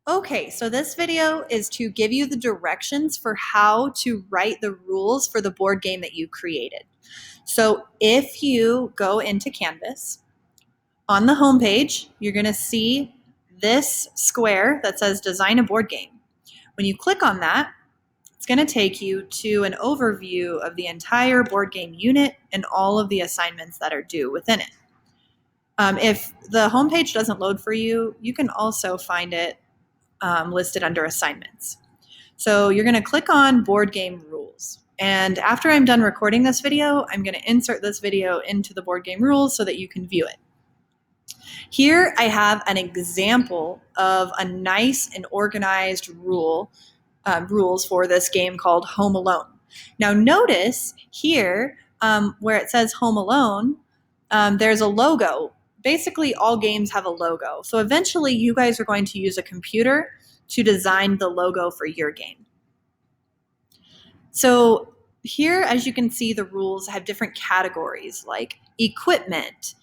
Okay, so this video is to give you the directions for how to write the rules for the board game that you created. So if you go into Canvas, on the home page, you're going to see this square that says Design a Board Game. When you click on that, it's going to take you to an overview of the entire board game unit and all of the assignments that are due within it. If the homepage doesn't load for you, you can also find it listed under assignments. So you're going to click on board game rules. And after I'm done recording this video, I'm going to insert this video into the board game rules so that you can view it. Here I have an example of a nice and organized rules for this game called Home Alone. Now notice here where it says Home Alone, there's a logo. Basically, all games have a logo. So eventually, you guys are going to use a computer to design the logo for your game. So here, as you can see, the rules have different categories like equipment,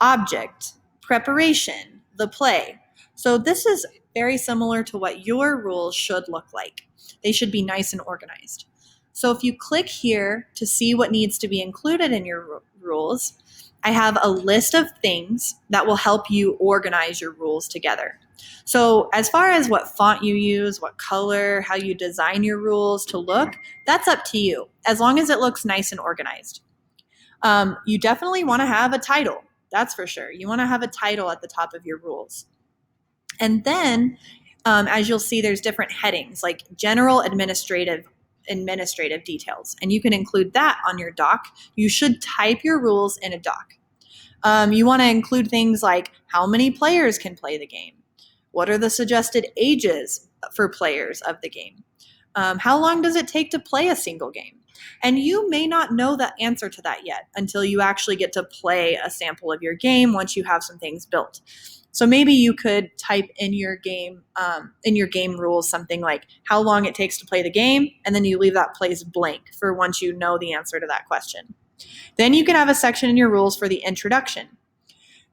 object, preparation, the play. So this is very similar to what your rules should look like. They should be nice and organized. So if you click here to see what needs to be included in your rules, I have a list of things that will help you organize your rules together. So as far as what font you use, what color, how you design your rules to look, that's up to you, as long as it looks nice and organized. You definitely want to have a title, that's for sure. You want to have a title at the top of your rules. And then, as you'll see, there's different headings like general administrative details, and you can include that on your doc. You should type your rules in a doc. You want to include things like how many players can play the game, what are the suggested ages for players of the game, how long does it take to play a single game. And you may not know the answer to that yet until you actually get to play a sample of your game once you have some things built. So maybe you could type in your game rules something like how long it takes to play the game, and then you leave that place blank for once you know the answer to that question. Then you can have a section in your rules for the introduction.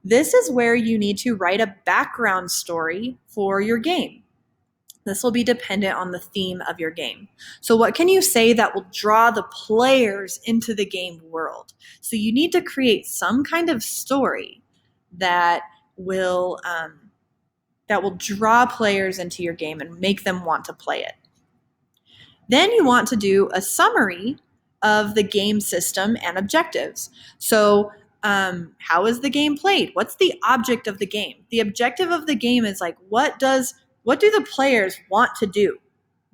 This is where you need to write a background story for your game. This will be dependent on the theme of your game. So what can you say that will draw the players into the game world? So you need to create some kind of story that will draw players into your game and make them want to play it. Then you want to do a summary of the game system and objectives. So how is the game played? What's the object of the game? The objective of the game is like, what do the players want to do?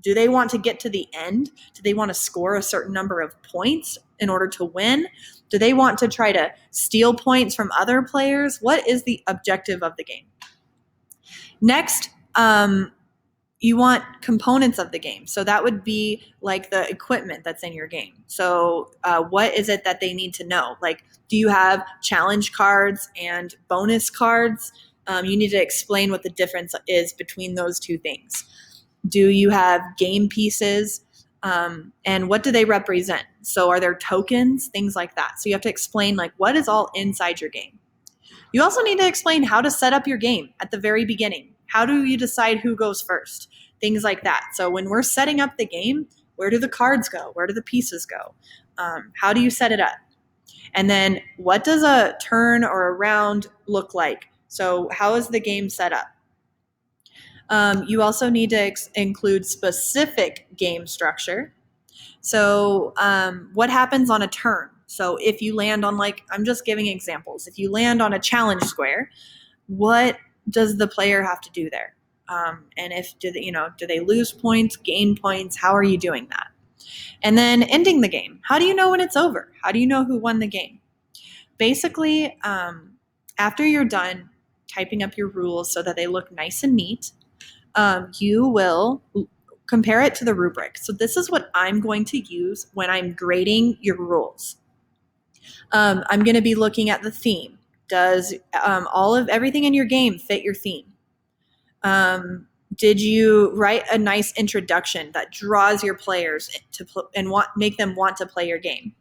Do they want to get to the end? Do they want to score a certain number of points in order to win? Do they want to try to steal points from other players? What is the objective of the game? Next, you want components of the game. So that would be like the equipment that's in your game. So what is it that they need to know? Like, do you have challenge cards and bonus cards? You need to explain what the difference is between those two things. Do you have game pieces? And what do they represent? So are there tokens, things like that? So you have to explain like what is all inside your game. You also need to explain how to set up your game at the very beginning. How do you decide who goes first? Things like that. So when we're setting up the game, where do the cards go? Where do the pieces go? How do you set it up? And then what does a turn or a round look like? So how is the game set up? You also need to include specific game structure. So what happens on a turn? So if you land on, like, I'm just giving examples. If you land on a challenge square, what does the player have to do there? And do they lose points, gain points? How are you doing that? And then ending the game. How do you know when it's over? How do you know who won the game? Basically, after you're done typing up your rules so that they look nice and neat, you will compare it to the rubric. So this is what I'm going to use when I'm grading your rules. I'm going to be looking at the theme. Does everything in your game fit your theme? Did you write a nice introduction that draws your players make them want to play your game?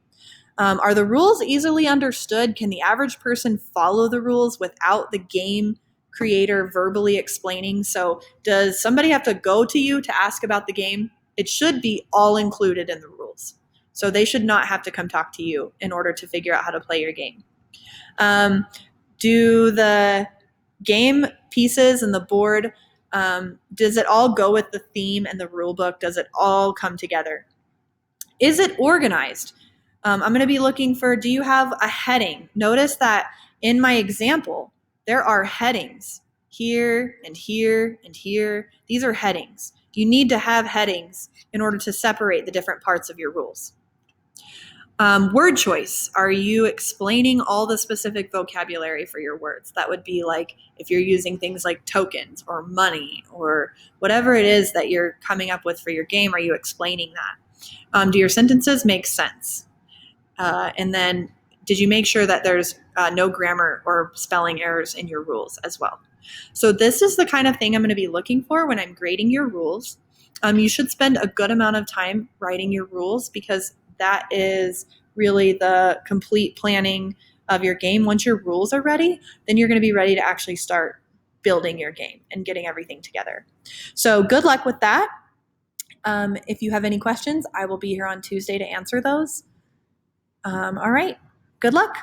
Are the rules easily understood? Can the average person follow the rules without the game creator verbally explaining. So does somebody have to go to you to ask about the game? It should be all included in the rules. So they should not have to come talk to you in order to figure out how to play your game. Do the game pieces and the board, does it all go with the theme and the rule book? Does it all come together? Is it organized? I'm going to be looking for, do you have a heading? Notice that in my example, there are headings here and here and here. These are headings. You need to have headings in order to separate the different parts of your rules. Word choice. Are you explaining all the specific vocabulary for your words? That would be like if you're using things like tokens or money or whatever it is that you're coming up with for your game, are you explaining that? Do your sentences make sense? And then did you make sure that there's no grammar or spelling errors in your rules as well? So this is the kind of thing I'm going to be looking for when I'm grading your rules. You should spend a good amount of time writing your rules because that is really the complete planning of your game. Once your rules are ready, then you're going to be ready to actually start building your game and getting everything together. So good luck with that. If you have any questions, I will be here on Tuesday to answer those. All right. Good luck.